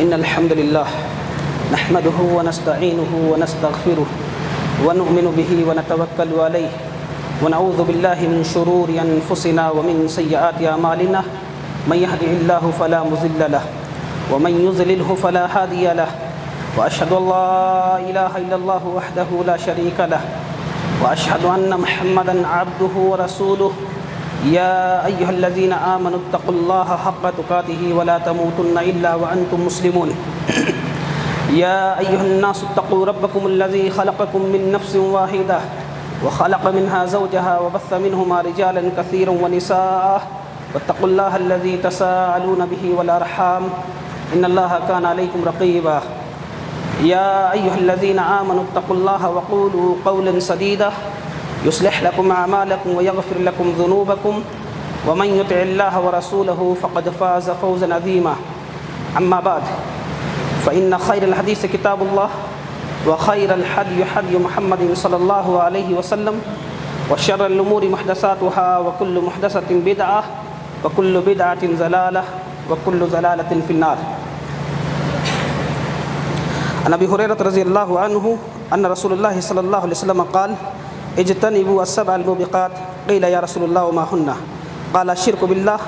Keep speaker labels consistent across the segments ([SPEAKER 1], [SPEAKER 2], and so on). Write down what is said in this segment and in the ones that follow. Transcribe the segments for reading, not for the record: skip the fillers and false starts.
[SPEAKER 1] إن الحمد لله نحمده ونستعينه ونستغفره ونؤمن به ونتوكل عليه ونعوذ بالله من شرور أنفسنا ومن سيئات أعمالنا من يهده الله فلا مضل له ومن يضلله فلا هادي له وأشهد أن لا إله إلا الله وحده لا شريك له وأشهد أن محمدا عبده ورسوله يا أيها الذين آمنوا اتقوا الله حق تقاته ولا تموتن إلا وأنتم مسلمون يا أيها الناس اتقوا ربكم الذي خلقكم من نفس واحدة وخلق منها زوجها وبث منهما رجالا كثيرا ونساء واتقوا الله الذي تساءلون به والأرحام إن الله كان عليكم رقيبا يا أيها الذين آمنوا اتقوا الله وقولوا قولا سديدا يصلح لكم أعمالكم ويغفر لكم ذنوبكم ومن يطع الله ورسوله فقد فاز فوزا عظيما أما بعد فإن خير الحديث كتاب الله وخير الهدي هدي محمد صلى الله عليه وسلم وشر الأمور محدثاتها وكل محدثة بدعة وكل بدعة ضلالة وكل ضلالة في النار. عن أبي هريرة رضي الله عنه أن رسول الله صلى الله عليه وسلم قال اجتنبوا السبع الموبقات قيل يا رسول الله وما هن قال الشرك بالله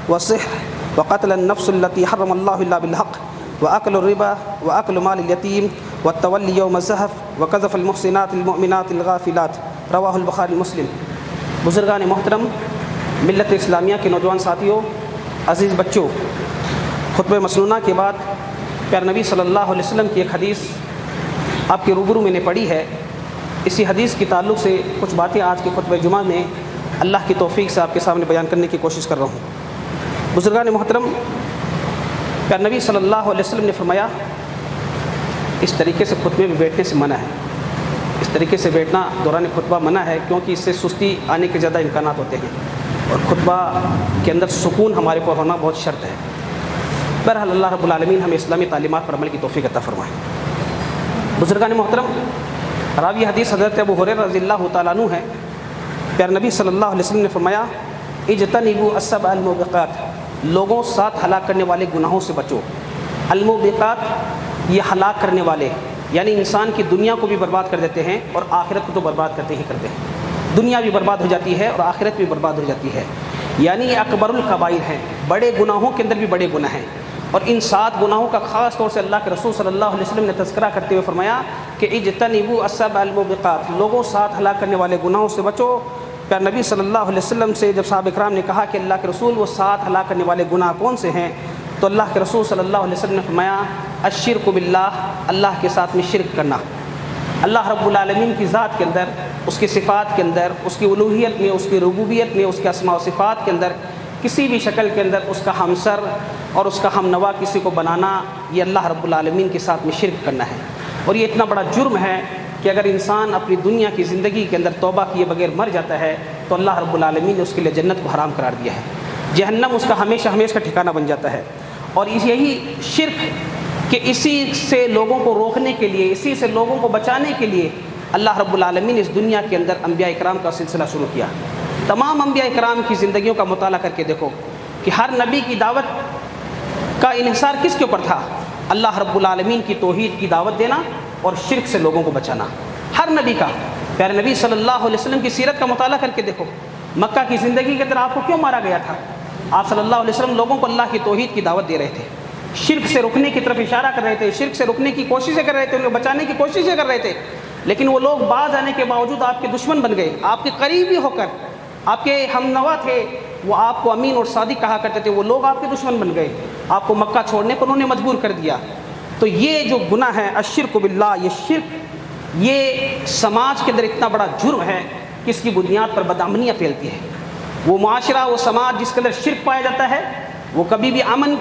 [SPEAKER 1] والسحر وقتل النفس التي حرم الله إلا بالحق وأكل الربا وأكل مال اليتيم والتولي يوم الزحف وقذف المحسنات المؤمنات الغافلات رواہ البخاری مسلم. بزرگان محترم، ملت اسلامیہ کے نوجوان ساتھیوں، عزیز بچوں، خطبہ مسنونہ کے بعد پیارے نبی صلی اللہ علیہ وسلم کی ایک حدیث آپ کے روبرو میں نے پڑھی ہے. اسی حدیث کے تعلق سے کچھ باتیں آج کے خطبہ جمعہ میں اللہ کی توفیق سے آپ کے سامنے بیان کرنے کی کوشش کر رہا ہوں. بزرگان محترم، پیارے نبی صلی اللہ علیہ وسلم نے فرمایا اس طریقے سے خطبے میں بیٹھنے سے منع ہے. اس طریقے سے بیٹھنا دوران خطبہ منع ہے کیونکہ اس سے سستی آنے کے زیادہ امکانات ہوتے ہیں اور خطبہ کے اندر سکون ہمارے کو ہونا بہت شرط ہے. بہرحال اللہ رب العالمین ہمیں اسلامی تعلیمات پر عمل کی توفیق عطا فرمائے. بزرگان محترم، راوی حدیث حضرت ابو ہریرہ رضی اللہ تعالیٰ عنہ ہے. پیارے نبی صلی اللہ علیہ وسلم نے فرمایا اجتنبوا السبع الموبقات، لوگوں ساتھ ہلاک کرنے والے گناہوں سے بچو. الموبقات یہ ہلاک کرنے والے، یعنی انسان کی دنیا کو بھی برباد کر دیتے ہیں اور آخرت کو تو برباد کرتے ہی کرتے ہیں. دنیا بھی برباد ہو جاتی ہے اور آخرت بھی برباد ہو جاتی ہے. یعنی یہ اکبر الکبائر ہیں، بڑے گناہوں کے اندر بھی بڑے گناہ ہیں. اور ان 7 گناہوں کا خاص طور سے اللہ کے رسول صلی اللہ علیہ وسلم نے تذکرہ کرتے ہوئے فرمایا کہ اجتنبوا السبع الموبقات، لوگوں ساتھ ہلاک کرنے والے گناہوں سے بچو. پیارے نبی صلی اللہ علیہ وسلم سے جب صحابہ کرام نے کہا کہ اللہ کے رسول وہ 7 ہلاک کرنے والے گناہ کون سے ہیں، تو اللہ کے رسول صلی اللہ علیہ وسلم نے فرمایا الشرک باللہ، اللہ کے ساتھ میں شرک کرنا. اللہ رب العالمین کی ذات کے اندر، اس کی صفات کے اندر، اس کی الوہیت میں، اس کی ربوبیت میں، اس کے اسماء و صفات کے اندر کسی بھی شکل کے اندر اس کا ہمسر اور اس کا ہم نوا کسی کو بنانا، یہ اللہ رب العالمین کے ساتھ میں شرک کرنا ہے. اور یہ اتنا بڑا جرم ہے کہ اگر انسان اپنی دنیا کی زندگی کے اندر توبہ کیے بغیر مر جاتا ہے تو اللہ رب العالمین نے اس کے لیے جنت کو حرام قرار دیا ہے. جہنم اس کا ہمیشہ ہمیشہ کا ٹھکانہ بن جاتا ہے. اور یہی شرک کہ اسی سے لوگوں کو روکنے کے لیے، اسی سے لوگوں کو بچانے کے لیے اللہ رب العالمین نے اس دنیا کے اندر انبیاء اکرام کا سلسلہ شروع کیا. تمام انبیاء اکرام کی زندگیوں کا مطالعہ کر کے دیکھو کہ ہر نبی کی دعوت کا انحصار کس کے اوپر تھا؟ اللہ رب العالمین کی توحید کی دعوت دینا اور شرک سے لوگوں کو بچانا. ہر نبی کا. پیارے نبی صلی اللہ علیہ وسلم کی سیرت کا مطالعہ کر کے دیکھو، مکہ کی زندگی کے اندر آپ کو کیوں مارا گیا تھا؟ آپ صلی اللہ علیہ وسلم لوگوں کو اللہ کی توحید کی دعوت دے رہے تھے، شرک سے رکنے کی طرف اشارہ کر رہے تھے، شرک سے رکنے کی کوششیں کر رہے تھے، انہیں بچانے کی کوششیں کر رہے تھے. لیکن وہ لوگ باز آنے کے باوجود آپ کے دشمن بن گئے. آپ کے قریبی ہو کر آپ کے ہم نوا تھے، وہ آپ کو امین اور صادق کہا کرتے تھے، وہ لوگ آپ کے دشمن بن گئے. آپ کو مکہ چھوڑنے پر انہوں نے مجبور کر دیا. تو یہ جو گناہ ہے الشرک باللہ، یہ شرک، یہ سماج کے اندر اتنا بڑا جرم ہے کہ اس کی بنیاد پر بدامنیاں پھیلتی ہے. وہ معاشرہ، وہ سماج جس کے اندر شرک پایا جاتا ہے وہ کبھی بھی امن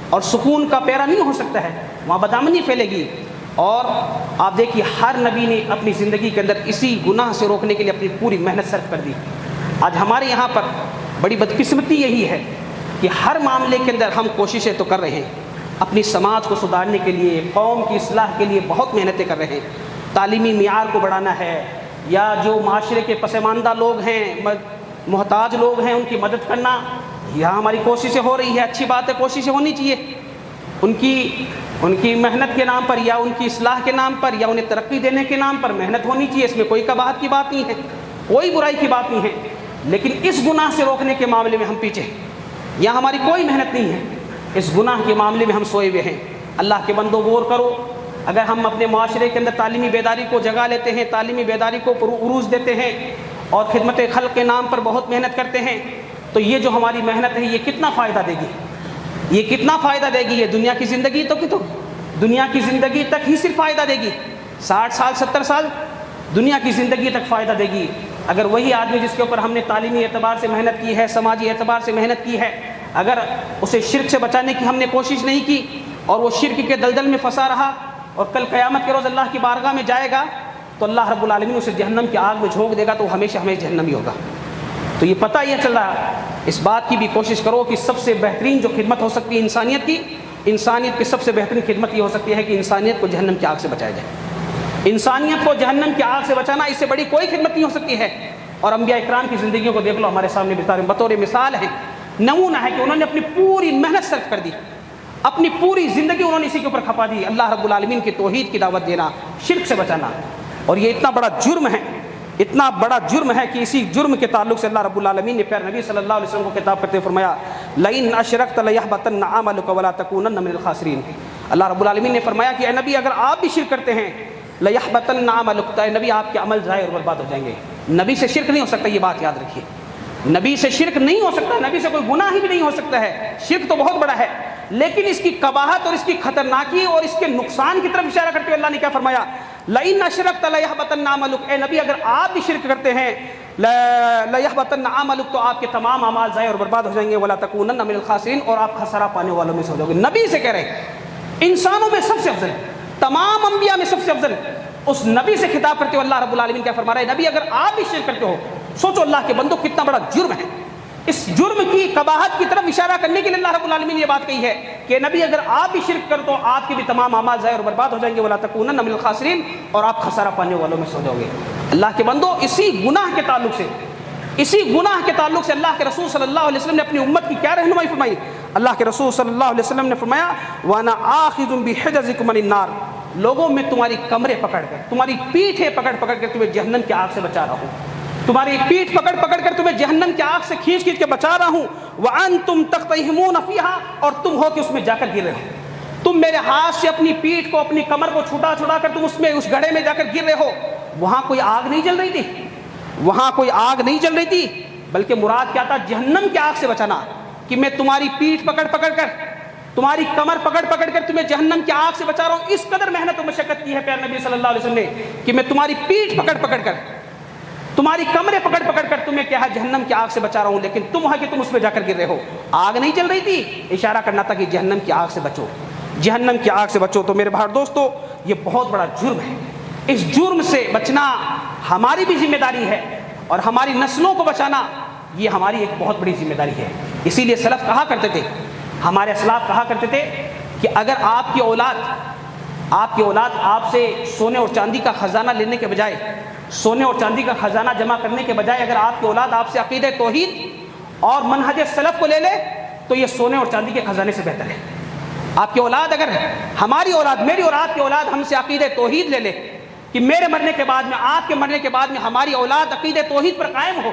[SPEAKER 1] اور سکون کا پیرا نہیں ہو سکتا ہے، وہاں بدامنی پھیلے گی. اور آپ دیکھیے ہر نبی نے اپنی زندگی کے اندر اسی گناہ سے روکنے کے لیے اپنی پوری محنت صرف کر دی. آج ہمارے یہاں پر بڑی بدقسمتی یہی ہے کہ ہر معاملے کے اندر ہم کوششیں تو کر رہے ہیں، اپنی سماج کو سدھارنے کے لیے، قوم کی اصلاح کے لیے بہت محنتیں کر رہے ہیں. تعلیمی معیار کو بڑھانا ہے، یا جو معاشرے کے پسماندہ لوگ ہیں، محتاج لوگ ہیں، ان کی مدد کرنا، یہاں ہماری کوششیں ہو رہی ہے. اچھی بات ہے، کوششیں ہونی چاہیے. ان کی محنت کے نام پر یا ان کی اصلاح کے نام پر یا انہیں ترقی دینے کے نام پر محنت ہونی چاہیے، اس میں کوئی قباحت کی بات نہیں ہے، کوئی برائی کی بات نہیں ہے، لیکن اس گناہ سے روکنے کے معاملے میں ہم پیچھے ہیں، یہاں ہماری کوئی محنت نہیں ہے، اس گناہ کے معاملے میں ہم سوئے ہوئے ہیں۔ اللہ کے بندو غور کرو، اگر ہم اپنے معاشرے کے اندر تعلیمی بیداری کو جگا لیتے ہیں، تعلیمی بیداری کو عروج دیتے ہیں اور خدمت خلق کے نام پر بہت محنت کرتے ہیں، تو یہ جو ہماری محنت ہے یہ کتنا فائدہ دے گی، یہ کتنا فائدہ دے گی؟ یہ دنیا کی زندگی تو دنیا کی زندگی تک ہی صرف فائدہ دے گی، 60 سال 70 سال دنیا کی زندگی تک فائدہ دے گی۔ اگر وہی آدمی جس کے اوپر ہم نے تعلیمی اعتبار سے محنت کی ہے، سماجی اعتبار سے محنت کی ہے، اگر اسے شرک سے بچانے کی ہم نے کوشش نہیں کی اور وہ شرک کے دلدل میں پھنسا رہا اور کل قیامت کے روز اللہ کی بارگاہ میں جائے گا تو اللہ رب العالمین اسے جہنم کی آگ میں جھونک دے گا، تو وہ ہمیشہ جہنمی ہوگا۔ تو یہ پتہ یہ چل رہا، اس بات کی بھی کوشش کرو کہ سب سے بہترین جو خدمت ہو سکتی ہے انسانیت کی سب سے بہترین خدمت یہ ہو سکتی ہے کہ انسانیت کو جہنم کی آگ سے بچایا جائے۔ انسانیت کو جہنم کی آگ سے بچانا، اس سے بڑی کوئی خدمت نہیں ہو سکتی ہے۔ اور انبیاء اکرام کی زندگیوں کو دیکھ لو، ہمارے سامنے بطور مثال ہے، نمونہ ہے کہ انہوں نے اپنی پوری محنت صرف کر دی، اپنی پوری زندگی انہوں نے اسی کے اوپر کھپا دی، اللہ رب العالمین کی توحید کی دعوت دینا، شرک سے بچانا۔ اور یہ اتنا بڑا جرم ہے کہ اسی جرم کے تعلق سے اللہ رب العالمین نے پیارے نبی صلی اللہ علیہ وسلم کو خطاب کرتے فرمایا لئن اشرکت لیحبطن عملک ولا تکونن من الخاسرین۔ اللہ رب العالمین نے فرمایا کہ اے نبی اگر آپ بھی شرک کرتے ہیں لیحبطن عملک، تو اے نبی آپ کے عمل ضائع اور برباد ہو جائیں گے۔ نبی سے شرک نہیں ہو سکتا، یہ بات یاد رکھیے، نبی سے شرک نہیں ہو سکتا، نبی سے کوئی گناہ ہی بھی نہیں ہو سکتا ہے، شرک تو بہت بڑا ہے، لیکن اس کی قباحت اور اس کی خطرناکی اور اس کے نقصان کی طرف اشارہ کرتے ہوئے اللہ نے کیا فرمایا؟ لئن اشرکت لیحبطن عملک، اے نبی اگر آپ بھی شرک کرتے ہیں لیحبطن عملک، تو آپ کے تمام اعمال ضائع اور برباد ہو جائیں گے، ولا تکونن من الخاسرین، اور آپ خسارہ پانے والوں میں سے ہو جاؤ گے۔ نبی سے کہہ رہے ہیں، انسانوں میں سب سے افضل، تمام انبیاء میں سب سے افضل، اس نبی سے خطاب کرتے ہوئے اللہ رب العالمین کیا فرما رہا ہے؟ نبی اگر آپ بھی شرک کرتے ہو، سوچو اللہ کے بندو کتنا بڑا جرم ہے، اس جرم کی قباحت کی طرف اشارہ کرنے کے لیے اللہ رب العالمین نے یہ بات کہی ہے کہ نبی اگر آپ بھی شرک کر تو آپ کے بھی تمام اعمال ضائع اور برباد ہو جائیں گے، ولا تکونن من الخاسرین، اور آپ خسارہ پانے والوں میں سے ہو جاؤ گے۔ اللہ کے بندو اسی گناہ کے تعلق سے اللہ کے رسول صلی اللہ علیہ وسلم نے اپنی امت کی کیا رہنمائی فرمائی؟ اللہ کے رسول صلی اللہ علیہ وسلم نے فرمایا وانا آخذ بحجزکم من النار، لوگوں میں تمہاری کمریں پکڑ کر، تمہاری پیٹھیں پکڑ کر تمہیں جہنم کی آگ سے بچا رہا ہوں، تمہاری پیٹھ پکڑ کر تمہیں جہنم کی آگ سے کھینچ کے بچا رہا ہوں، وانتم تقتحمون فیہا، اور تم ہو کہ اس میں جا کر گر رہے ہو، تم میرے ہاتھ سے اپنی پیٹھ کو، اپنی کمر کو چھوٹا کر تم اس گڑھے میں جا کر گر رہے ہو۔ وہاں کوئی آگ نہیں جل رہی تھی، بلکہ مراد کیا تھا؟ جہنم کی آگ سے بچانا، کہ میں تمہاری پیٹھ پکڑ کر، تمہاری کمر پکڑ کر تمہیں جہنم کی آگ سے بچا رہا ہوں۔ اس قدر محنت و مشقت کی ہے پیارے نبی صلی اللہ علیہ وسلم نے کہ میں تمہاری پیٹھ پکڑ کر، تمہاری کمریں پکڑ کر تمہیں کیا ہے؟ جہنم کی آگ سے بچا رہا ہوں، لیکن تم ہے کہ تم اس میں جا کر گر رہے ہو، آگ نہیں چل رہی تھی، اشارہ کرنا تھا کہ جہنم کی آگ سے بچو، جہنم کی آگ سے بچو۔ تو میرے بھائی دوستو، یہ بہت بڑا جرم ہے، اس جرم سے بچنا ہماری بھی ذمہ داری ہے، اور ہماری نسلوں کو بچانا یہ ہماری ایک بہت بڑی ذمہ داری ہے۔ اسی لیے سلف کہا کرتے تھے، ہمارے اسلاف کہا کرتے تھے کہ اگر آپ کی اولاد آپ سے سونے اور چاندی کا خزانہ لینے کے بجائے، سونے اور چاندی کا خزانہ جمع کرنے کے بجائے، اگر آپ کی اولاد آپ سے عقیدہ توحید اور منہج سلف کو لے لے تو یہ سونے اور چاندی کے خزانے سے بہتر ہے۔ آپ کی اولاد، اگر ہماری اولاد، میری اور آپ کی اولاد ہم سے عقیدہ توحید لے لے کہ میرے مرنے کے بعد میں، آپ کے مرنے کے بعد میں ہماری اولاد عقیدہ توحید پر قائم ہو،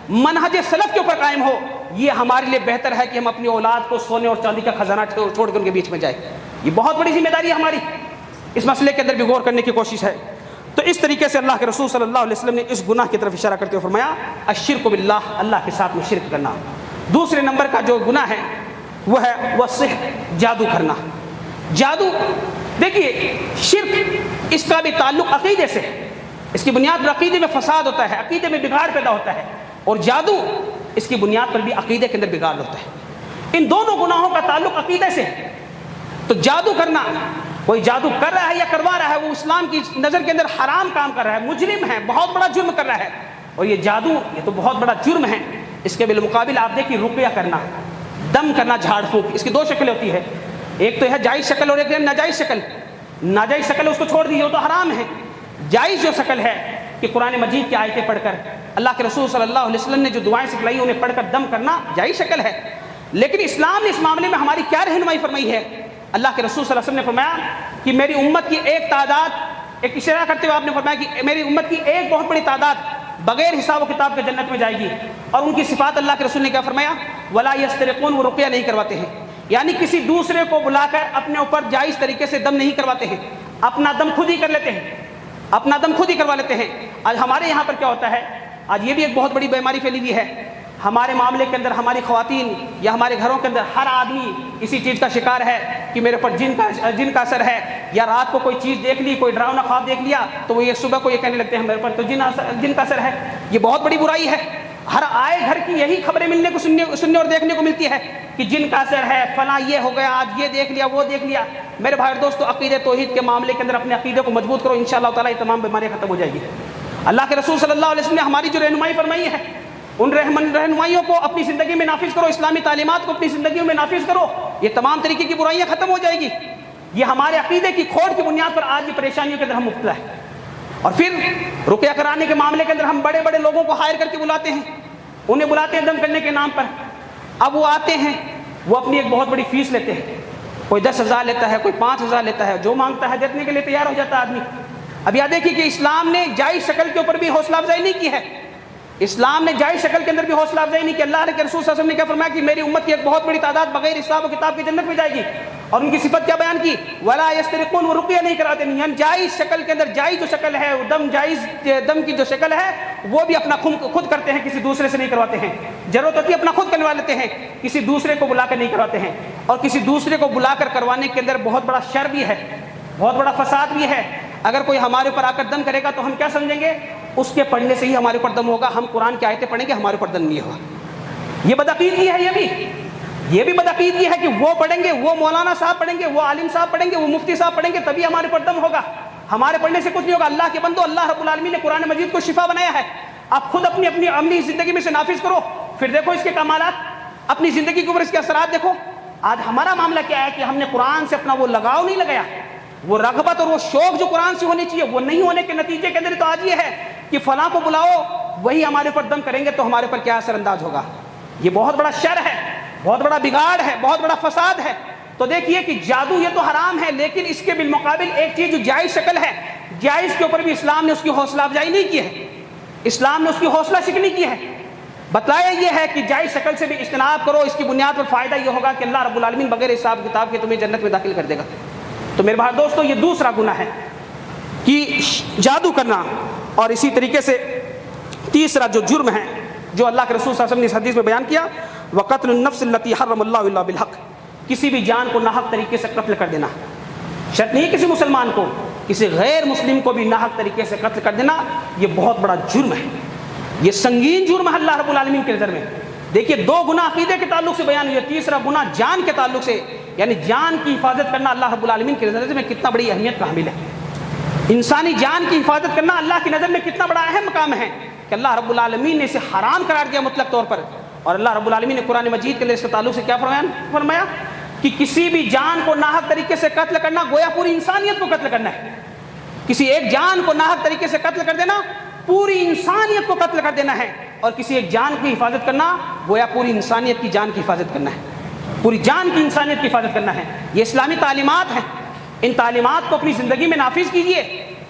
[SPEAKER 1] منہج سلف کے اوپر قائم ہو، یہ ہمارے لیے بہتر ہے کہ ہم اپنی اولاد کو سونے اور چاندی کا خزانہ چھوڑ کر ان کے بیچ میں جائیں۔ یہ بہت بڑی ذمہ داری ہے ہماری، اس مسئلے کے اندر بھی غور کرنے کی کوشش ہے۔ تو اس طریقے سے اللہ کے رسول صلی اللہ علیہ وسلم نے اس گناہ کی طرف اشارہ کرتے ہوئے فرمایا الشرک باللہ، اللہ کے ساتھ میں شرک کرنا۔ دوسرے نمبر کا جو گناہ ہے وہ ہے سحر، جادو کرنا۔ جادو، دیکھیے شرک اس کا بھی تعلق عقیدے سے ہے، اس کی بنیاد پر عقیدے میں فساد ہوتا ہے، عقیدے میں بگاڑ پیدا ہوتا ہے، اور جادو اس کی بنیاد پر بھی عقیدے کے اندر بگاڑ ہوتا ہے۔ ان دونوں گناہوں کا تعلق عقیدے سے ہے۔ تو جادو کرنا، کوئی جادو کر رہا ہے یا کروا رہا ہے، وہ اسلام کی نظر کے اندر حرام کام کر رہا ہے، مجرم ہے، بہت بڑا جرم کر رہا ہے، اور یہ جادو یہ تو بہت بڑا جرم ہے۔ اس کے بالمقابل آپ دیکھیے رقیہ کرنا، دم کرنا، جھاڑ پھونک، اس کی دو شکلیں ہوتی ہے، ایک تو ہے جائز شکل اور ایک ہے ناجائز شکل۔ ناجائز شکل اس کو چھوڑ دیجیے، وہ تو حرام ہے۔ جائز جو شکل ہے کہ قرآن مجید کی آیتیں پڑھ کر، اللہ کے رسول صلی اللہ علیہ وسلم نے جو دعائیں سکھلائی انہیں پڑھ کر دم کرنا جائز شکل ہے، لیکن اسلام نے اس معاملے میں ہماری کیا رہنمائی فرمائی ہے اللہ کے رسول صلی اللہ علیہ وسلم نے فرمایا کہ میری امت کی ایک تعداد، ایک اشارہ کرتے ہوئے آپ نے فرمایا کہ میری امت کی ایک بہت بڑی تعداد بغیر حساب و کتاب کے جنت میں جائے گی. اور ان کی صفات اللہ کے رسول نے کیا فرمایا؟ ولا یسترقون، وہ رقیہ نہیں کرواتے ہیں، یعنی کسی دوسرے کو بلا کر اپنے اوپر جائز طریقے سے دم نہیں کرواتے ہیں، اپنا دم خود ہی کر لیتے ہیں، اپنا دم خود ہی کروا لیتے ہیں. آج ہمارے یہاں پر کیا ہوتا ہے، آج یہ بھی ایک بہت بڑی بیماری پھیلی ہوئی ہے. ہمارے معاملے کے اندر ہماری خواتین یا ہمارے گھروں کے اندر ہر آدمی اسی چیز کا شکار ہے کہ میرے اوپر جن کا اثر ہے، یا رات کو کوئی چیز دیکھ لی، کوئی ڈراؤنا خواب دیکھ لیا تو وہ یہ صبح کو یہ کہنے لگتے ہیں میرے اوپر تو جن کا اثر ہے. یہ بہت بڑی برائی ہے. ہر آئے گھر کی یہی خبریں ملنے کو سننے اور دیکھنے کو ملتی ہے کہ جن کا اثر ہے، فلاں یہ ہو گیا، آج یہ دیکھ لیا، وہ دیکھ لیا. میرے بھائی دوستو، عقیدے توحید کے معاملے کے اندر اپنے عقیدے کو مضبوط کرو، انشاءاللہ تعالی یہ تمام بیماریاں ختم ہو جائے گی. اللہ کے رسول صلی اللہ علیہ وسلم نے ہماری جو رہنمائی فرمائی ہے، ان رہنمائیوں کو اپنی زندگی میں نافذ کرو، اسلامی تعلیمات کو اپنی زندگیوں میں نافذ کرو، یہ تمام طریقے کی برائیاں ختم ہو جائے گی. یہ ہمارے عقیدے کی کھوٹ کی بنیاد پر آج یہ پریشانیوں کے اندر ہم مبتلا ہے. اور پھر رقیہ کرانے کے معاملے کے اندر ہم بڑے بڑے لوگوں کو ہائر کر کے بلاتے ہیں، انہیں بلاتے ہیں دم کرنے کے نام پر. اب وہ آتے ہیں، وہ اپنی ایک بہت بڑی فیس لیتے ہیں، کوئی 10,000 لیتا ہے، کوئی 5,000 لیتا ہے، جو مانگتا ہے دینے کے لیے تیار ہو جاتا ہے آدمی. اب یاد دیکھیے کہ اسلام نے جائز شکل کے اوپر بھی حوصلہ افزائی نہیں کی ہے، اسلام نے جائز شکل کے اندر بھی حوصلہ افزائی نہیں کی. اللہ کے رسول صلی اللہ علیہ وسلم نے کیا فرمایا کہ میری امت کی ایک بہت بڑی تعداد بغیر حساب و کتاب کی جنت میں جائے گی. اور ان کی صفت کیا بیان کی؟ ولا یسترقون، وہ رقیہ نہیں کراتے، یعنی جائز شکل کے اندر جائز جو شکل ہے، جائز دم کی جو شکل ہے وہ بھی اپنا خود کرتے ہیں، کسی دوسرے سے نہیں کرواتے ہیں. ضرورت ہوتی ہے اپنا خود کروا لیتے ہیں، کسی دوسرے کو بلا کر نہیں کرواتے ہیں. اور کسی دوسرے کو بلا کر کروانے کے اندر بہت بڑا شر بھی ہے، بہت بڑا فساد بھی ہے. اگر کوئی ہمارے اوپر آ کر دم کرے گا تو ہم کیا سمجھیں گے؟ اس کے پڑھنے سے ہی ہمارے اوپر دم ہوگا، ہم قرآن کی آیتیں پڑھیں گے ہمارے اوپر دم نہیں ہوگا. یہ بدعقیدگی ہے. یہ بھی بدعقیدگی ہے کہ وہ پڑھیں گے، وہ مولانا صاحب پڑھیں گے، وہ عالم صاحب پڑھیں گے، وہ مفتی صاحب پڑھیں گے تبھی ہمارے اوپر دم ہوگا. ہمارے پڑھنے سے کچھ نہیں ہوگا. اللہ کے بندو، اللہ رب العالمین نے قرآن مجید کو شفا بنایا ہے. آپ خود اپنی عملی زندگی میں سے نافذ کرو، پھر دیکھو اس کے کمالات، اپنی زندگی کے اوپر اس کے اثرات دیکھو. آج ہمارا معاملہ کیا ہے کہ ہم نے قرآن سے اپنا وہ لگاؤ نہیں لگایا، وہ رغبت اور وہ شوق جو قرآن سے ہونی چاہیے وہ نہیں ہونے کے نتیجے کے اندر تو آج یہ ہے کہ فلاں کو بلاؤ، وہی ہمارے اوپر دم کریں گے تو ہمارے اوپر کیا اثر انداز ہوگا. یہ بہت بڑا شر ہے، بہت بڑا بگاڑ ہے، بہت بڑا فساد ہے. تو دیکھیے کہ جادو یہ تو حرام ہے، لیکن اس کے بالمقابل ایک چیز جو جائز شکل ہے، جائز کے اوپر بھی اسلام نے اس کی حوصلہ افزائی نہیں کی ہے، اسلام نے اس کی حوصلہ شکنی کی ہے. بتلایا یہ ہے کہ جائز شکل سے بھی اجتناب کرو. اس کی بنیاد پر فائدہ یہ ہوگا کہ اللہ رب العالمین بغیر حساب کتاب کے تمہیں جنت میں داخل کر دے گا. تو میرے بھائی دوستو، یہ دوسرا گناہ ہے کہ جادو کرنا. اور اسی طریقے سے تیسرا جو جرم ہے جو اللہ کے رسول صلی اللہ علیہ وسلم نے اس حدیث میں بیان کیا، وقتل النفس التي حرم اللہ الا بالحق، کسی بھی جان کو ناحق طریقے سے قتل کر دینا. شرط نہیں کسی مسلمان کو، کسی غیر مسلم کو بھی ناحق طریقے سے قتل کر دینا یہ بہت بڑا جرم ہے، یہ سنگین جرم ہے اللہ رب العالمین کی نظر میں. دیکھیے دو گناہ عقیدے کے تعلق سے بیان ہوئے، تیسرا گناہ جان کے تعلق سے، یعنی جان کی حفاظت کرنا اللہ رب العالمین کی نظر میں کتنا بڑی اہمیت کا حامل ہے. انسانی جان کی حفاظت کرنا اللہ کی نظر میں کتنا بڑا اہم مقام ہے کہ اللہ رب العالمین نے اسے حرام قرار دیا مطلق طور پر. اور اللہ رب العالمین نے قرآن مجید کے لیے اس کے تعلق سے کیا فرمایا کہ کسی بھی جان کو ناحق طریقے سے قتل کرنا گویا پوری انسانیت کو قتل کرنا ہے. کسی ایک جان کو ناحق طریقے سے قتل کر دینا پوری انسانیت کو قتل کر دینا ہے، اور کسی ایک جان کی حفاظت کرنا گویا پوری انسانیت کی جان کی حفاظت کرنا ہے، پوری جان کی انسانیت کی حفاظت کرنا ہے. یہ اسلامی تعلیمات ہیں، ان تعلیمات کو اپنی زندگی میں نافذ کیجئے،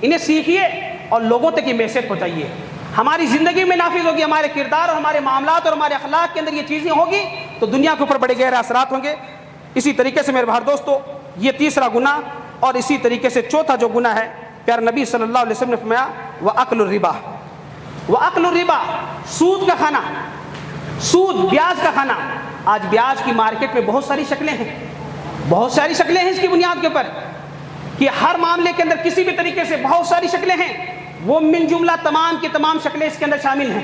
[SPEAKER 1] انہیں سیکھیے اور لوگوں تک یہ میسج پہنچائیے. ہماری زندگی میں نافذ ہوگی، ہمارے کردار اور ہمارے معاملات اور ہمارے اخلاق کے اندر یہ چیزیں ہوگی تو دنیا کے اوپر بڑے گہرے اثرات ہوں گے. اسی طریقے سے میرے بھائی دوستو، یہ تیسرا گناہ. اور اسی طریقے سے چوتھا جو گناہ ہے، پیارے نبی صلی اللہ علیہ وسلم نے فرمایا وَأَكْلُ الرِّبَا. وَأَكْلُ الرِّبَا، سود کا کھانا، سود، بیاج کا کھانا. آج بیاج کی مارکیٹ میں بہت ساری شکلیں ہیں، بہت ساری شکلیں ہیں اس کی بنیاد کے اوپر کہ ہر معاملے کے اندر کسی بھی طریقے سے بہت ساری شکلیں ہیں. وہ من جملہ تمام کی تمام شکلیں اس کے اندر شامل ہیں،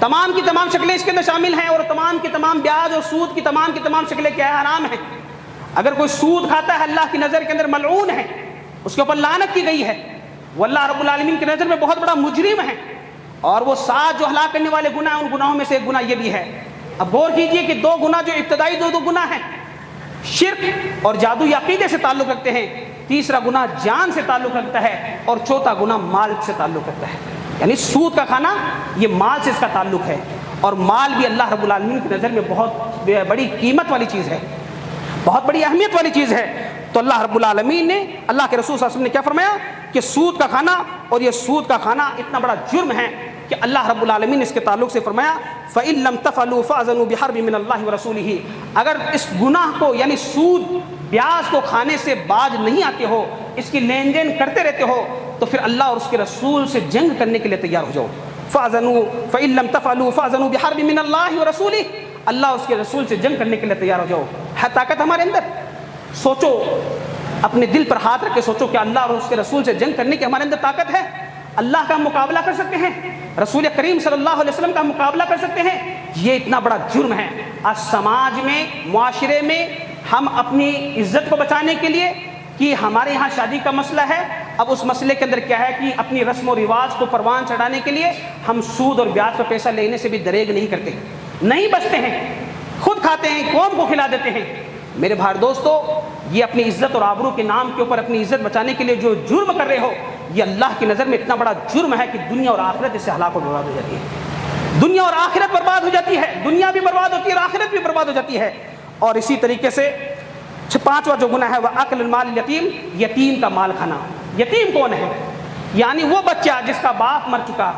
[SPEAKER 1] تمام کی تمام شکلیں اس کے اندر شامل ہیں. اور تمام کی تمام بیاج اور سود کی تمام شکلیں کیا ہے؟ حرام ہیں. اگر کوئی سود کھاتا ہے اللہ کی نظر کے اندر ملعون ہے، اس کے اوپر لعنت کی گئی ہے، وہ اللہ رب العالمین کی نظر میں بہت بڑا مجرم ہے. اور وہ 7 جو ہلاک کرنے والے گناہ ہیں ان گناہوں میں سے ایک گناہ یہ بھی ہے. اب غور کیجئے کہ دو گناہ جو ابتدائی دو گناہ ہیں، شرک اور جادو یا عقیدے سے تعلق رکھتے ہیں. تیسرا گناہ جان سے تعلق رکھتا ہے، اور چوتھا گناہ مال سے تعلق رکھتا ہے. یعنی سود کا کھانا یہ مال سے اس کا تعلق ہے، اور مال بھی اللہ رب العالمین کی نظر میں بہت بڑی قیمت والی چیز ہے. بہت بڑی اہمیت والی چیز ہے۔ تو اللہ رب العالمین نے، اللہ کے رسول صلی اللہ علیہ وسلم نے کیا فرمایا کہ سود کا کھانا، اور یہ سود کا کھانا اتنا بڑا جرم ہے کہ اللہ رب العالمین نے اس کے تعلق سے فرمایا فَإِن لَمْ تَفْعَلُوا فَأْذَنُوا بِحَرْبٍ مِّنَ اللَّهِ وَرَسُولِهِ، اگر اس گناہ کو یعنی سود بیاج کو کھانے سے باز نہیں آتے ہو، اس کی لین دین کرتے رہتے ہو، تو پھر اللہ اور اس کے رسول سے جنگ کرنے کے لیے تیار ہو جاؤ۔ فَإِن لَمْ تَفْعَلُوا فَأْذَنُوا بِحَرْبٍ مِّنَ اللَّهِ وَرَسُولِهِ، اللہ اس کے رسول سے جنگ کرنے کے لیے تیار ہو جاؤ۔ ہے طاقت ہمارے اندر؟ سوچو، اپنے دل پر ہاتھ رکھ کے سوچو کہ اللہ اور اس کے رسول سے جنگ کرنے کی ہمارے اندر طاقت ہے؟ اللہ کا مقابلہ کر سکتے ہیں؟ رسول کریم صلی اللہ علیہ وسلم کا مقابلہ کر سکتے ہیں؟ یہ اتنا بڑا جرم ہے۔ آج سماج میں، معاشرے میں ہم اپنی عزت کو بچانے کے لیے، کہ ہمارے یہاں شادی کا مسئلہ ہے، اب اس مسئلے کے اندر کیا ہے کہ اپنی رسم و رواج کو پروان چڑھانے کے لیے ہم سود اور بیاج پر پیسہ لینے سے بھی دریغ نہیں کرتے، نہیں بچتے ہیں، خود کھاتے ہیں، قوم کو کھلا دیتے ہیں۔ میرے بھائی دوستو، یہ اپنی عزت اور آبرو کے نام کے اوپر اپنی عزت بچانے کے لیے جو جرم کر رہے ہو، یہ اللہ کی نظر میں اتنا بڑا جرم ہے کہ دنیا اور آخرت اس سے ہلاک و برباد ہو جاتی ہے۔ دنیا اور آخرت برباد ہو جاتی ہے، دنیا بھی برباد ہوتی ہے اور آخرت بھی برباد ہو جاتی ہے۔ اور اسی طریقے سے پانچواں جو گناہ ہے وہ اکل المال الیتیم، یتیم کا مال کھانا۔ یتیم کون ہے؟ یعنی وہ بچہ جس کا باپ مر چکا،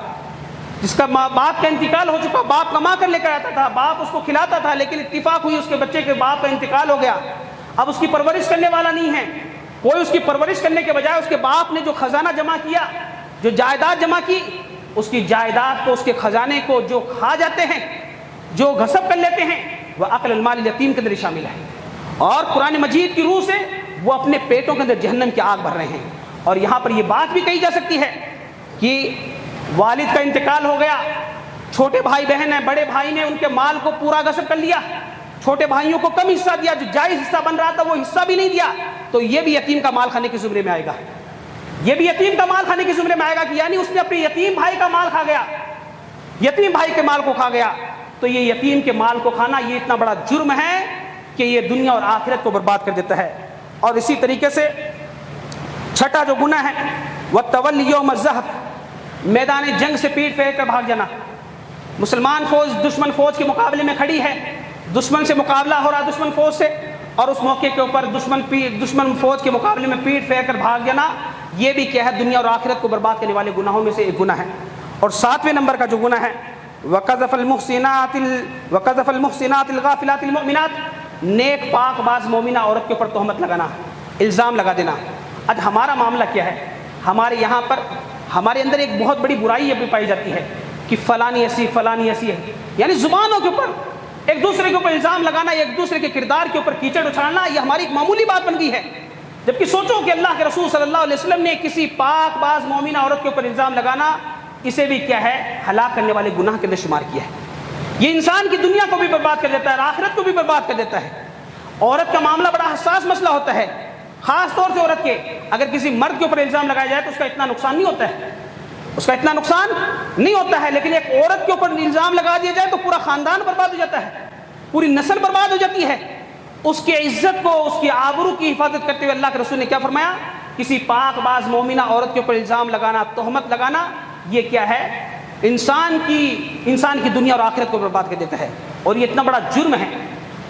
[SPEAKER 1] جس کا باپ کا انتقال ہو چکا، باپ کما کر لے کر آتا تھا، باپ اس کو کھلاتا تھا، لیکن اتفاق ہوئی اس کے بچے کے باپ کا انتقال ہو گیا، اب اس کی پرورش کرنے والا نہیں ہے کوئی۔ اس کی پرورش کرنے کے بجائے اس کے باپ نے جو خزانہ جمع کیا، جو جائیداد جمع کی، اس کی جائیداد کو، اس کے خزانے کو جو کھا جاتے ہیں، جو غصب کر لیتے ہیں، وہ اکل المال الیتیم کے اندر شامل ہے۔ اور قرآن مجید کی روح سے وہ اپنے پیٹوں کے اندر جہنم کی آگ بھر رہے ہیں۔ اور یہاں پر یہ بات بھی کہی جا سکتی ہے کہ والد کا انتقال ہو گیا، چھوٹے بھائی بہن ہیں، بڑے بھائی نے ان کے مال کو پورا غصب کر لیا، چھوٹے بھائیوں کو کم حصہ دیا، جو جائز حصہ بن رہا تھا وہ حصہ بھی نہیں دیا، تو یہ بھی یتیم کا مال کھانے کے زمرے میں آئے گا۔ یہ بھی یتیم کا مال کھانے کے زمرے میں آئے گا، کہ یعنی اس نے اپنے یتیم بھائی کا مال کھا گیا، یتیم بھائی کے مال کو کھا گیا۔ تو یہ یتیم کے مال کو کھانا یہ اتنا بڑا جرم ہے کہ یہ دنیا اور آخرت کو برباد کر دیتا ہے۔ اور اسی طریقے سے چھٹا جو گناہ ہے وہ تولی یوم الزحف، میدان جنگ سے پیٹ پھیر کر بھاگ جانا۔ مسلمان فوج دشمن فوج کے مقابلے میں کھڑی ہے، دشمن سے مقابلہ ہو رہا دشمن فوج سے، اور اس موقع کے اوپر دشمن فوج کے مقابلے میں پیٹ پھیر کر بھاگ جانا، یہ بھی کیا ہے؟ دنیا اور آخرت کو برباد کرنے والے گناہوں میں سے ایک گناہ ہے۔ اور ساتویں نمبر کا جو گناہ ہے وَقَذَفَ الْمُحْسِنَاتِ الْغَافِلَاتِ الْمُؤْمِنَاتِ، نیک پاک باز مومنہ عورت کے اوپر تہمت لگانا، الزام لگا دینا۔ آج ہمارا معاملہ کیا ہے؟ ہمارے یہاں پر ہمارے اندر ایک بہت بڑی برائی ابھی پائی جاتی ہے کہ فلانی ایسی فلانی ایسی ہے، یعنی زبانوں کے اوپر ایک دوسرے کے اوپر الزام لگانا، ایک دوسرے کے کردار کے اوپر کیچڑ اچھالنا، یہ ہماری ایک معمولی بات بن گئی ہے۔ جبکہ سوچو کہ اللہ کے رسول صلی اللہ علیہ وسلم نے کسی پاک باز مومنہ عورت کے اوپر الزام لگانا، اسے بھی کیا ہے؟ ہلاک کرنے والے گناہ کے اندر شمار کیا ہے۔ یہ انسان کی دنیا کو بھی برباد کر دیتا ہے اور آخرت کو بھی برباد کر دیتا ہے۔ عورت کا معاملہ بڑا حساس مسئلہ ہوتا ہے، خاص طور سے عورت کے اگر کسی مرد کے اوپر الزام لگایا جائے تو اس کا اتنا نقصان نہیں ہوتا ہے، اس کا اتنا نقصان نہیں ہوتا ہے، لیکن ایک عورت کے اوپر الزام لگا دیا جائے تو پورا خاندان برباد ہو جاتا ہے، پوری نسل برباد ہو جاتی ہے۔ اس کی عزت کو، اس کی آبرو کی حفاظت کرتے ہوئے اللہ کے رسول نے کیا فرمایا؟ کسی پاک باز مومنہ عورت کے اوپر الزام لگانا، تہمت لگانا، یہ کیا ہے؟ انسان کی دنیا اور آخرت کو برباد کر دیتا ہے۔ اور یہ اتنا بڑا جرم ہے،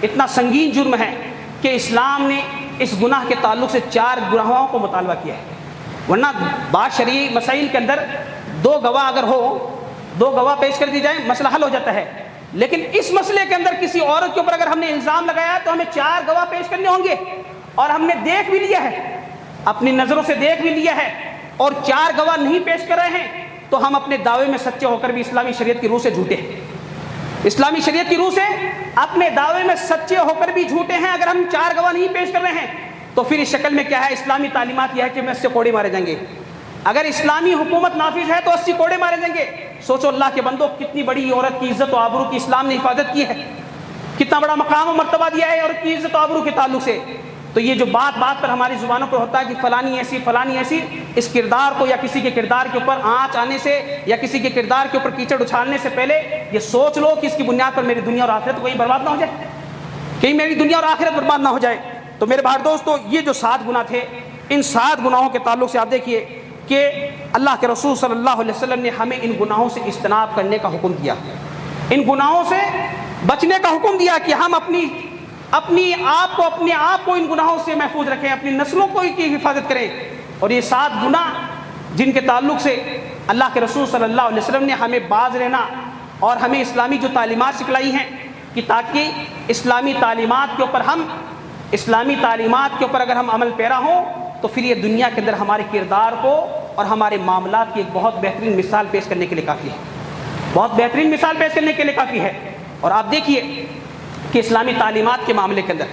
[SPEAKER 1] اتنا سنگین جرم ہے کہ اسلام نے اس گناہ کے تعلق سے 4 گواہوں کو مطالبہ کیا ہے۔ ورنہ بعض شرعی مسائل کے اندر 2 گواہ اگر ہو، 2 گواہ پیش کر دی جائیں، مسئلہ حل ہو جاتا ہے، لیکن اس مسئلے کے اندر کسی عورت کے اوپر اگر ہم نے الزام لگایا تو ہمیں 4 گواہ پیش کرنے ہوں گے، اور ہم نے دیکھ بھی لیا ہے، اپنی نظروں سے دیکھ بھی لیا ہے، اور 4 گواہ نہیں پیش کر رہے ہیں تو ہم اپنے دعوے میں سچے ہو کر بھی اسلامی شریعت کی روح سے جھوٹے ہیں، اسلامی شریعت کی روح سے اپنے دعوے میں سچے ہو کر بھی جھوٹے ہیں۔ اگر ہم 4 گواہ نہیں پیش کر رہے ہیں تو پھر اس شکل میں کیا ہے؟ اسلامی تعلیمات یہ ہے کہ 80 کوڑے مارے جائیں گے، اگر اسلامی حکومت نافذ ہے تو 80 کوڑے مارے جائیں گے۔ سوچو اللہ کے بندو، کتنی بڑی عورت کی عزت و آبرو کی اسلام نے حفاظت کی ہے، کتنا بڑا مقام و مرتبہ دیا ہے عورت کی عزت و آبرو کے تعلق سے۔ تو یہ جو بات بات پر ہماری زبانوں پر ہوتا ہے کہ فلانی ایسی فلانی ایسی، اس کردار کو یا کسی کے کردار کے اوپر آنچ آنے سے یا کسی کے کردار کے اوپر کیچڑ اچھالنے سے پہلے یہ سوچ لو کہ اس کی بنیاد پر میری دنیا اور آخرت کہیں برباد نہ ہو جائے، کہیں میری دنیا اور آخرت برباد نہ ہو جائے۔ تو میرے بھائی دوستو، یہ جو 7 گناہ تھے، ان 7 گناہوں کے تعلق سے آپ دیکھیے کہ اللہ کے رسول صلی اللہ علیہ وسلم نے ہمیں ان گناہوں سے اجتناب کرنے کا حکم دیا، ان گناہوں سے بچنے کا حکم دیا کہ ہم اپنی اپنے آپ کو ان گناہوں سے محفوظ رکھیں، اپنی نسلوں کو کی حفاظت کریں۔ اور یہ 7 گناہ جن کے تعلق سے اللہ کے رسول صلی اللہ علیہ وسلم نے ہمیں باز رہنا اور ہمیں اسلامی جو تعلیمات سکھلائی ہیں کہ تاکہ اسلامی تعلیمات کے اوپر اگر ہم عمل پیرا ہوں تو پھر یہ دنیا کے اندر ہمارے کردار کو اور ہمارے معاملات کی ایک بہت بہترین مثال پیش کرنے کے لیے کافی ہے، بہت بہترین مثال پیش کرنے کے لیے کافی ہے۔ اور آپ دیکھیے کہ اسلامی تعلیمات کے معاملے کے اندر،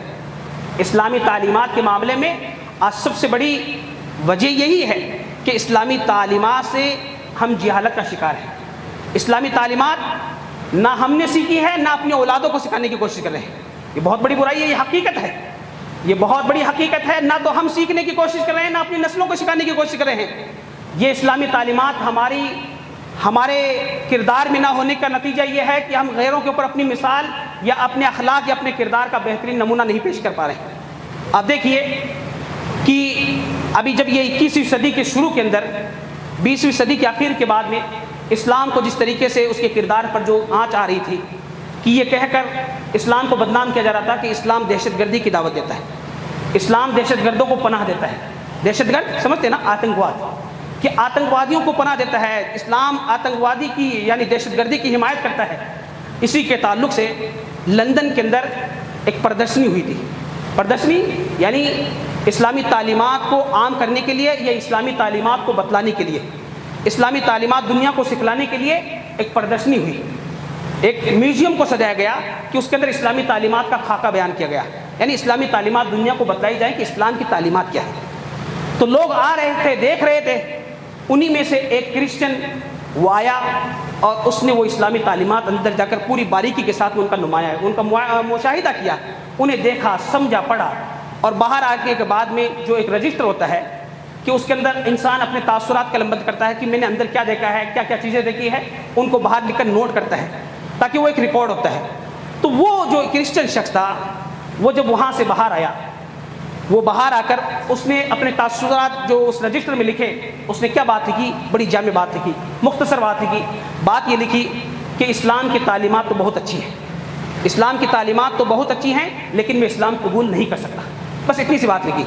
[SPEAKER 1] اسلامی تعلیمات کے معاملے میں آج سب سے بڑی وجہ یہی ہے کہ اسلامی تعلیمات سے ہم جہالت کا شکار ہیں۔ اسلامی تعلیمات نہ ہم نے سیکھی ہے، نہ اپنی اولادوں کو سکھانے کی کوشش کر رہے ہیں۔ یہ بہت بڑی برائی ہے، یہ حقیقت ہے، یہ بہت بڑی حقیقت ہے۔ نہ تو ہم سیکھنے کی کوشش کر رہے ہیں، نہ اپنی نسلوں کو سکھانے کی کوشش کر رہے ہیں۔ یہ اسلامی تعلیمات ہمارے کردار میں نہ ہونے کا نتیجہ یہ ہے کہ ہم غیروں کے اوپر اپنی مثال یا اپنے اخلاق یا اپنے کردار کا بہترین نمونہ نہیں پیش کر پا رہے ہیں۔ آپ دیکھیے کہ ابھی جب یہ 21ویں صدی کے شروع کے اندر 20ویں صدی کے آخر کے بعد میں اسلام کو جس طریقے سے اس کے کردار پر جو آنچ آ رہی تھی کہ یہ کہہ کر اسلام کو بدنام کیا جا رہا تھا کہ اسلام دہشت گردی کی دعوت دیتا ہے، اسلام دہشت گردوں کو پناہ دیتا ہے۔ دہشت گرد سمجھتے ہیں نا، آتنکواد، کہ آتنکوادیوں کو پناہ دیتا ہے، اسلام آتنکوادی کی یعنی دہشت گردی کی حمایت کرتا ہے۔ اسی کے تعلق سے لندن کے اندر ایک پردرشنی ہوئی تھی۔ پردرشنی یعنی اسلامی تعلیمات کو عام کرنے کے لیے یا اسلامی تعلیمات کو بتلانے کے لیے، اسلامی تعلیمات دنیا کو سکھلانے کے لیے ایک پردرشنی ہوئی، ایک میوزیم کو سجایا گیا کہ اس کے اندر اسلامی تعلیمات کا خاکہ بیان کیا گیا، یعنی اسلامی تعلیمات دنیا کو بتلائی جائیں کہ اسلام کی تعلیمات کیا ہے۔ تو لوگ آ رہے تھے، دیکھ رہے تھے، انہی میں سے ایک کرسچن وہ آیا اور اس نے وہ اسلامی تعلیمات اندر جا کر پوری باریکی کے ساتھ ان کا نمایاں ان کا مشاہدہ کیا، انہیں دیکھا، سمجھا، پڑھا، اور باہر آنے کے بعد میں جو ایک رجسٹر ہوتا ہے کہ اس کے اندر انسان اپنے تاثرات قلم بند کرتا ہے کہ میں نے اندر کیا دیکھا ہے، کیا کیا چیزیں دیکھی ہے، ان کو باہر لکھ کر نوٹ کرتا ہے تاکہ وہ ایک ریکارڈ ہوتا ہے۔ تو وہ جو کرسچن شخص تھا وہ جب وہاں سے باہر آیا، وہ باہر آ کر اس نے اپنے تاثرات جو اس رجسٹر میں لکھے، اس نے کیا بات لکھی، بڑی جامع بات لکھی، مختصر بات لکھی۔ بات یہ لکھی کہ اسلام کی تعلیمات تو بہت اچھی ہیں، اسلام کی تعلیمات تو بہت اچھی ہیں، لیکن میں اسلام قبول نہیں کر سکتا، بس اتنی سی بات لکھی۔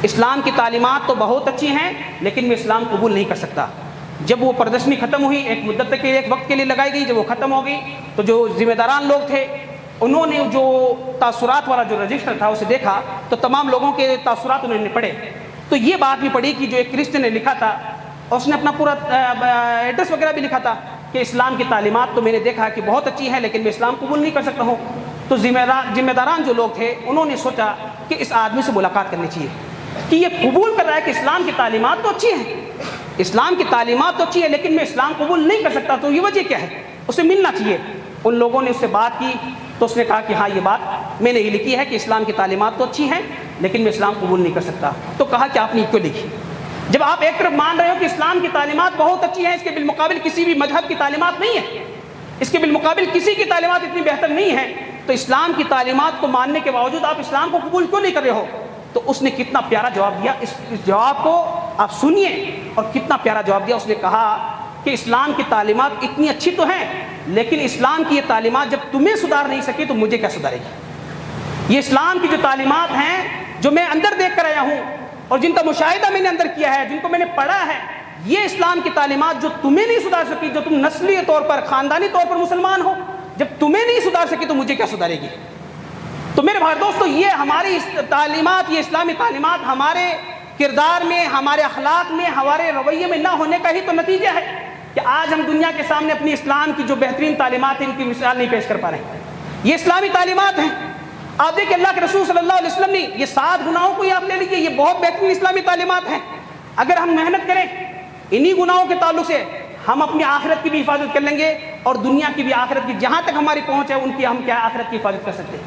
[SPEAKER 1] اسلام کی تعلیمات تو بہت اچھی ہیں لیکن میں اسلام قبول نہیں کر سکتا۔ جب وہ پردرشنی ختم ہوئی، ایک مدت کے ایک وقت کے لیے لگائی گئی، جب وہ ختم ہو گئی تو جو ذمہ داران لوگ تھے انہوں نے جو تاثرات والا جو رجسٹر تھا اسے دیکھا تو تمام لوگوں کے تاثرات انہوں نے پڑھے، تو یہ بات بھی پڑھی کہ جو ایک کرسچن نے لکھا تھا اور اس نے اپنا پورا ایڈریس وغیرہ بھی لکھا تھا کہ اسلام کی تعلیمات تو میں نے دیکھا کہ بہت اچھی ہے لیکن میں اسلام قبول نہیں کر سکتا ہوں۔ تو ذمہ داران جو لوگ تھے انہوں نے سوچا کہ اس آدمی سے ملاقات کرنی چاہیے کہ یہ قبول کر رہا ہے کہ اسلام کی تعلیمات تو اچھی ہیں، اسلام کی تعلیمات تو اچھی ہے لیکن میں اسلام قبول نہیں کر سکتا، تو یہ وجہ کیا ہے، اسے ملنا چاہیے۔ ان لوگوں نے اس سے بات کی تو اس نے کہا کہ ہاں یہ بات میں نے یہ لکھی ہے کہ اسلام کی تعلیمات تو اچھی ہیں لیکن میں اسلام قبول نہیں کر سکتا۔ تو کہا کہ آپ نے کیوں لکھی؟ جب آپ ایک طرف مان رہے ہو کہ اسلام کی تعلیمات بہت اچھی ہیں، اس کے بالمقابل کسی بھی مذہب کی تعلیمات نہیں ہے، اس کے بالمقابل کسی کی تعلیمات اتنی بہتر نہیں ہے، تو اسلام کی تعلیمات کو ماننے کے باوجود آپ اسلام کو قبول کیوں نہیں کر رہے ہو؟ تو اس نے کتنا پیارا جواب دیا، اس جواب کو آپ سنیے اور کتنا پیارا جواب دیا۔ اس نے کہا کہ اسلام کی تعلیمات اتنی اچھی تو ہیں لیکن اسلام کی یہ تعلیمات جب تمہیں سدھار نہیں سکی تو مجھے کیا سدھارے گی؟ یہ اسلام کی جو تعلیمات ہیں جو میں اندر دیکھ کر آیا ہوں اور جن کا مشاہدہ میں نے اندر کیا ہے، جن کو میں نے پڑھا ہے، یہ اسلام کی تعلیمات جو تمہیں نہیں سدھار سکی، جو تم نسلی طور پر خاندانی طور پر مسلمان ہو، جب تمہیں نہیں سدھار سکی تو مجھے کیا سدھارے گی؟ تو میرے بھائی دوستو، یہ ہماری تعلیمات، یہ اسلامی تعلیمات ہمارے کردار میں، ہمارے اخلاق میں، ہمارے رویے میں نہ ہونے کا ہی تو نتیجہ ہے کہ آج ہم دنیا کے سامنے اپنی اسلام کی جو بہترین تعلیمات ہیں ان کی مثال نہیں پیش کر پا رہے ہیں۔ یہ اسلامی تعلیمات ہیں۔ آپ دیکھیں اللہ کے رسول صلی اللہ علیہ وسلم نے یہ 7 گناہوں کو آپ لے لیجیے، یہ بہت بہترین اسلامی تعلیمات ہیں۔ اگر ہم محنت کریں انہی گناہوں کے تعلق سے ہم اپنی آخرت کی بھی حفاظت کر لیں گے اور دنیا کی بھی، آخرت کی جہاں تک ہماری پہنچ ہے ان کی ہم کیا آخرت کی حفاظت کر سکتے ہیں،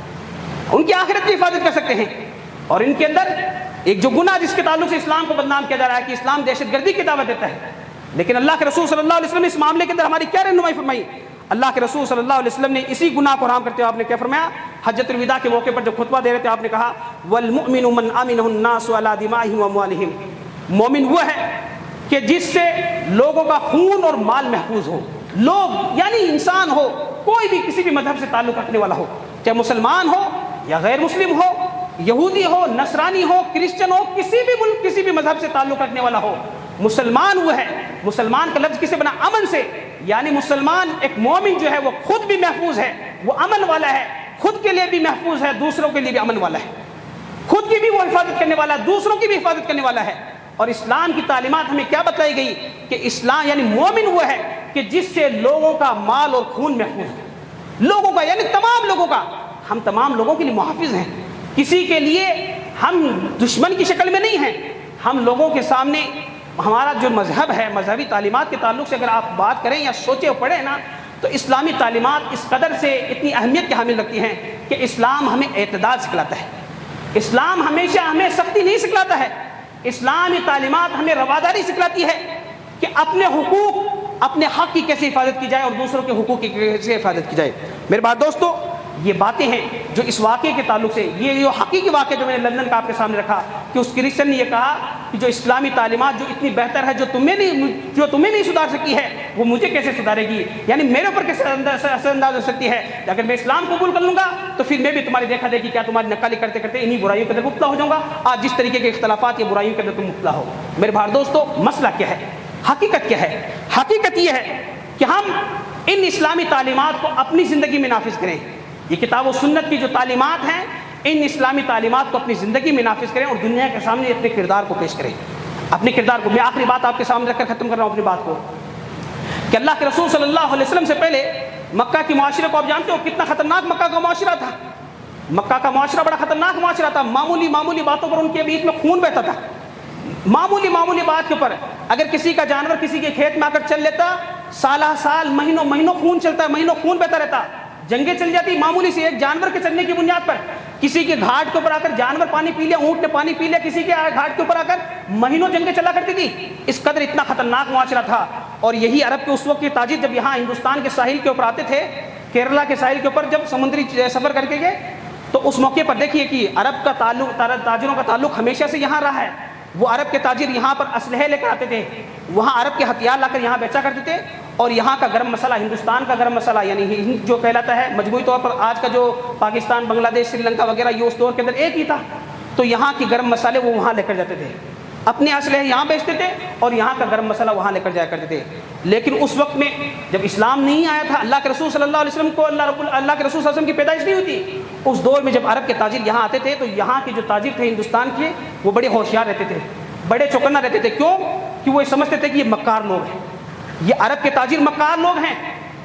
[SPEAKER 1] ان کی آخرت کی حفاظت کر سکتے ہیں۔ اور ان کے اندر ایک جو گناہ جس کے تعلق سے اسلام کو بدنام کیا جا رہا ہے کہ اسلام دہشت گردی کی دعوت دیتا ہے، لیکن اللہ کے رسول صلی اللہ علیہ وسلم نے اس معاملے کے اندر ہماری کیا رہنمائی فرمائی؟ اللہ کے رسول صلی اللہ علیہ وسلم نے اسی گناہ کو حرام کرتے ہوئے آپ نے کیا فرمایا؟ حجۃ الوداع کے موقع پر جب خطبہ دے رہے تھے آپ نے کہا والمؤمن من امنہ الناس علی دمائہم واموالہم، مومن وہ ہے کہ جس سے لوگوں کا خون اور مال محفوظ ہو۔ لوگ یعنی انسان ہو، کوئی بھی کسی بھی مذہب سے تعلق رکھنے والا ہو، چاہے مسلمان ہو یا غیر مسلم ہو، یہودی ہو، نصرانی ہو، کرسچن ہو، کسی بھی ملک کسی بھی مذہب سے تعلق رکھنے والا ہو، مسلمان وہ ہے. مسلمان کا لفظ کسے بنا؟ امن سے. یعنی مسلمان ایک مومن جو ہے وہ خود بھی محفوظ ہے، وہ امن والا ہے، خود کے لیے بھی محفوظ ہے، دوسروں کے لیے بھی امن والا ہے، خود کی بھی وہ حفاظت کرنے والا ہے، دوسروں کی بھی حفاظت کرنے والا ہے. اور اسلام کی تعلیمات ہمیں کیا بتائی گئی کہ اسلام یعنی مومن وہ ہے کہ جس سے لوگوں کا مال اور خون محفوظ ہے، لوگوں کا یعنی تمام لوگوں کا. ہم تمام لوگوں کے لیے محافظ ہیں، کسی کے لیے ہم دشمن کی شکل میں نہیں ہیں. ہم لوگوں کے سامنے ہمارا جو مذہب ہے، مذہبی تعلیمات کے تعلق سے اگر آپ بات کریں یا سوچیں اور پڑھیں نا، تو اسلامی تعلیمات اس قدر سے اتنی اہمیت کے حامل رکھتی ہیں کہ اسلام ہمیں اعتدال سکھلاتا ہے. اسلام ہمیشہ ہمیں سختی نہیں سکھلاتا ہے. اسلامی تعلیمات ہمیں رواداری سکھلاتی ہے کہ اپنے حقوق، اپنے حق کی کیسے حفاظت کی جائے اور دوسروں کے حقوق کی کیسے حفاظت کی جائے. میرے بھائی دوستو، یہ باتیں ہیں جو اس واقعے کے تعلق سے، یہ جو حقیقی واقعہ جو میں نے لندن کا آپ کے سامنے رکھا کہ اس کرسچن نے یہ کہا کہ جو اسلامی تعلیمات جو اتنی بہتر ہے، جو تمہیں نہیں سدھار سکی ہے، وہ مجھے کیسے سدھارے گی، یعنی میرے اوپر کیسے اثر انداز ہو سکتی ہے. اگر میں اسلام قبول کر لوں گا تو پھر میں بھی تمہاری دیکھا دیکھی کیا تمہاری نقالی کرتے کرتے انہی برائیوں کے اندر مبتلا ہو جاؤں گا. آج جس طریقے کے اختلافات یا برائیوں کے اندر تم مبتلا ہو. میرے بھائی دوستو، مسئلہ کیا ہے؟ حقیقت کیا ہے؟ حقیقت یہ ہے کہ ہم ان اسلامی تعلیمات کو اپنی زندگی میں نافذ کریں. یہ کتاب و سنت کی جو تعلیمات ہیں، ان اسلامی تعلیمات کو اپنی زندگی میں نافذ کریں اور دنیا کے سامنے اپنے کردار کو پیش کریں. اپنے کردار کو، میں آخری بات آپ کے سامنے رکھ کر ختم کر رہا ہوں اپنی بات کو، کہ اللہ کے رسول صلی اللہ علیہ وسلم سے پہلے مکہ کے معاشرے کو آپ جانتے ہو کتنا خطرناک مکہ کا معاشرہ تھا. مکہ کا معاشرہ بڑا خطرناک معاشرہ تھا. معمولی باتوں پر ان کے بیچ میں خون بہتا تھا. معمولی بات کے اوپر اگر کسی کا جانور کسی کے کھیت میں آ کر چل لیتا، سالہ سال مہینوں خون چلتا ہے، مہینوں خون بہتا رہتا. جنگیں چل جاتی معمولی سے ایک جانور کے چلنے کی بنیاد پر. کسی کے گھاٹ کے اوپر آ کر جانور پانی پی لیا، اونٹ نے پانی پی لیا، کسی کے گھاٹ کے اوپر آ کر مہینوں جنگیں چلا کرتی تھی. اس قدر اتنا خطرناک معاشرہ تھا. اور یہی عرب کے اس وقت کے تاجر جب یہاں ہندوستان کے ساحل کے اوپر آتے تھے، کیرلا کے ساحل کے اوپر جب سمندری سفر کر کے گئے، تو اس موقع پر دیکھیے کہ عرب کا تعلق، تاجروں کا تعلق ہمیشہ سے یہاں رہا ہے. وہ عرب کے تاجر یہاں پر اسلحے لے کر آتے تھے، وہاں عرب کے ہتھیار لا کر یہاں بیچا کرتے تھے. اور یہاں کا گرم مسئلہ، ہندوستان کا گرم مسئلہ یعنی ہند جو کہلاتا ہے، مجموعی طور پر آج کا جو پاکستان، بنگلہ دیش، سری لنکا وغیرہ یہ اس دور کے اندر ایک ہی تھا. تو یہاں کی گرم مسالے وہ وہاں لے کر جاتے تھے، اپنے اسلحے یہاں بیچتے تھے اور یہاں کا گرم مسئلہ وہاں لے کر جایا کرتے تھے. لیکن اس وقت میں جب اسلام نہیں آیا تھا، اللہ کے رسول صلی اللہ علیہ وسلم کو اللہ کے رسول صلی اللہ علیہ وسلم کی پیدائش نہیں ہوئی تھی. اس دور میں جب عرب کے تاجر یہاں آتے تھے تو یہاں کے جو تاجر تھے ہندوستان کے، وہ بڑے ہوشیار رہتے تھے، بڑے چوکنا رہتے تھے. کیوں؟ کہ وہ سمجھتے تھے کہ یہ مکار لوگ ہیں، یہ عرب کے تاجر مکار لوگ ہیں،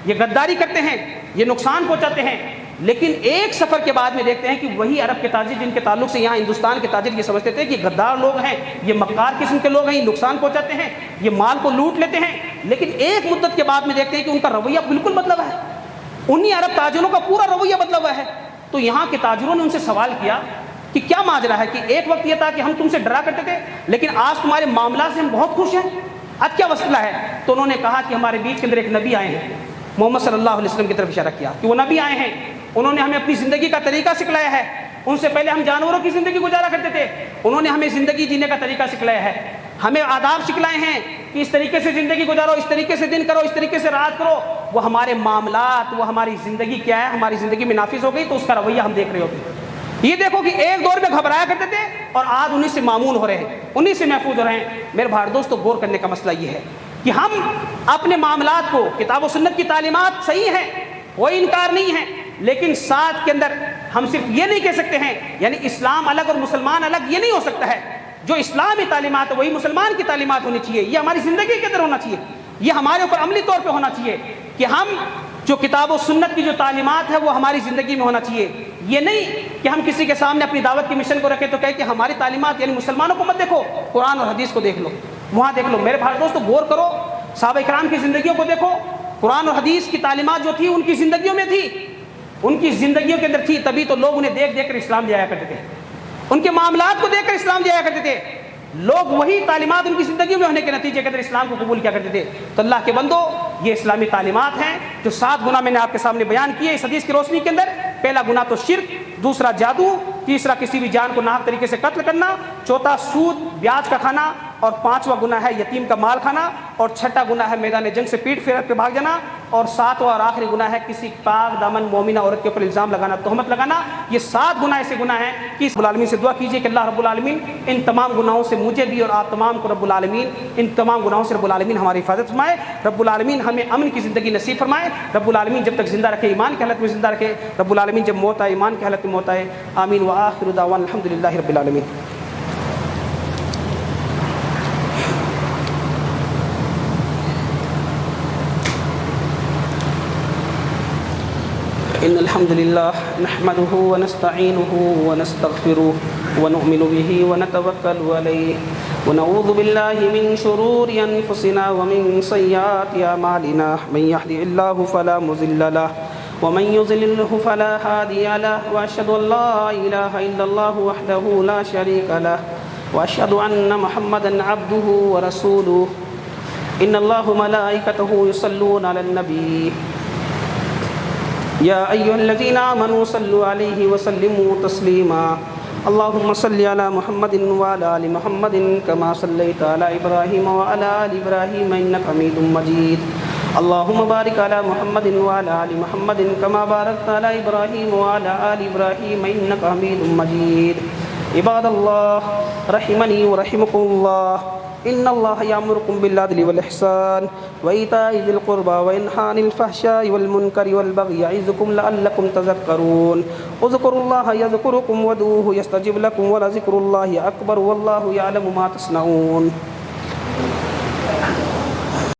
[SPEAKER 1] یہ غداری کرتے ہیں، یہ نقصان پہنچاتے ہیں. لیکن ایک سفر کے بعد میں دیکھتے ہیں کہ وہی عرب کے تاجر جن کے تعلق سے یہاں ہندوستان کے تاجر یہ سمجھتے تھے کہ غدار لوگ ہیں، یہ مکار قسم کے لوگ ہیں، یہ نقصان پہنچاتے ہیں، یہ مال کو لوٹ لیتے ہیں. لیکن ایک مدت کے بعد میں دیکھتے ہیں کہ ان کا رویہ بالکل بدلا ہوا ہے، انہی عرب تاجروں کا پورا رویہ بدلا ہوا ہے. تو یہاں کے تاجروں نے ان سے سوال کیا کہ کیا ماجرا ہے، کہ ایک وقت یہ تھا کہ ہم تم سے ڈرا کرتے تھے، لیکن آج تمہارے معاملات سے ہم بہت خوش ہیں، اب کیا مسئلہ ہے؟ تو انہوں نے کہا کہ ہمارے بیچ کے اندر ایک نبی آئے ہیں. محمد صلی اللہ علیہ وسلم کی طرف اشارہ کیا کہ وہ نبی آئے ہیں، انہوں نے ہمیں اپنی زندگی کا طریقہ سکھلایا ہے. ان سے پہلے ہم جانوروں کی زندگی گزارا کرتے تھے، انہوں نے ہمیں زندگی جینے کا طریقہ سکھلایا ہے، ہمیں آداب سکھلائے ہیں کہ اس طریقے سے زندگی گزارو، اس طریقے سے دن کرو، اس طریقے سے رات کرو. وہ ہمارے معاملات، وہ ہماری زندگی کیا ہے، ہماری زندگی میں نافذ ہو گئی. تو اس کا رویہ ہم دیکھ رہے ہوتے ہیں. یہ دیکھو کہ ایک دور میں گھبرایا کرتے تھے اور آج انہی سے معمون ہو رہے ہیں، انہی سے محفوظ ہو رہے ہیں. میرے بھائی دوستو، غور کرنے کا مسئلہ یہ ہے کہ ہم اپنے معاملات کو، کتاب و سنت کی تعلیمات صحیح ہیں، کوئی انکار نہیں ہے، لیکن ساتھ کے اندر ہم صرف یہ نہیں کہہ سکتے ہیں یعنی اسلام الگ اور مسلمان الگ، یہ نہیں ہو سکتا ہے. جو اسلامی تعلیمات ہے وہی مسلمان کی تعلیمات ہونی چاہیے. یہ ہماری زندگی کے اندر ہونا چاہیے، یہ ہمارے اوپر عملی طور پہ ہونا چاہیے کہ ہم جو کتاب و سنت کی جو تعلیمات ہے وہ ہماری زندگی میں ہونا چاہیے. یہ نہیں کہ ہم کسی کے سامنے اپنی دعوت کی مشن کو رکھیں تو کہیں کہ ہماری تعلیمات یعنی مسلمانوں کو مت دیکھو، قرآن اور حدیث کو دیکھ لو، وہاں دیکھ لو. میرے بھائی دوستو، غور کرو، صحابہ کرام کی زندگیوں کو دیکھو، قرآن اور حدیث کی تعلیمات جو تھی ان کی زندگیوں میں تھی، ان کی زندگیوں کے اندر تھی. تبھی تو لوگ انہیں دیکھ دیکھ کر اسلام لے آیا کرتے تھے، ان کے معاملات کو دیکھ کر اسلام لے آیا کرتے تھے. لوگ وہی تعلیمات ان کی زندگیوں میں ہونے کے نتیجے کے اندر اسلام کو قبول کیا کرتے تھے. تو اللہ کے بندو، یہ اسلامی تعلیمات ہیں جو 7 گناہ میں نے آپ کے سامنے بیان کیے اس حدیث کی روشنی کے اندر. پہلا گناہ تو شرک، دوسرا جادو، تیسرا کسی بھی جان کو ناحق طریقے سے قتل کرنا، چوتھا سود، بیاج کا کھانا، اور پانچواں گناہ ہے یتیم کا مال کھانا، اور چھٹا گناہ ہے میدان جنگ سے پیٹ پھیر پہ بھاگ جانا، اور ساتواں اور آخری گناہ ہے کسی پاک دامن مومنہ عورت کے اوپر الزام لگانا، تہمت لگانا۔ یہ 7 گناہ ایسے گناہ ہیں کہ رب العالمین سے دعا کیجیے کہ اللہ رب العالمین ان تمام گناہوں سے مجھے بھی اور آپ تمام کو رب العالمین ان تمام گناہوں سے رب العالمین ہماری حفاظت فرمائے، رب العالمین ہمیں امن کی زندگی نصیب فرمائے، رب العالمین جب تک زندہ رکھے ایمان کی حالت میں زندہ رکھے، رب العالمین جب موت آئے ایمان کی حالت میں موت آئے۔ آمین وآخر دعوانا الحمدللہ رب العالمین۔ إن الحمد لله نحمده ونستعينه ونستغفره ونؤمن به ونتوكل عليه ونعوذ بالله من شرور أنفسنا ومن سيئات أعمالنا من يهده الله فلا مضل له ومن يضلل فلا هادي له وأشهد أن لا إله إلا الله وحده لا شريك له وأشهد أن محمدا عبده ورسوله إن الله وملائكته يصلون على النبي يا أيها الذين آمنوا صلوا عليه وسلموا تسليما اللهم صل على محمد وعلى آل محمد كما صليت على إبراهيم وعلى آل إبراهيم إنك حميد مجيد اللهم بارك على محمد وعلى آل محمد كما باركت على إبراهيم وعلى آل إبراهيم إنك حميد مجيد عباد الله رحمني ورحمكم الله إن الله يأمركم بالعدل والإحسان وإيتاء ذي القربى وينهى عن الفحشاء والمنكر والبغي يعظكم لعلكم تذكرون اذكروا الله يذكركم وادعوه يستجب لكم ولذكر الله أكبر والله يعلم ما تصنعون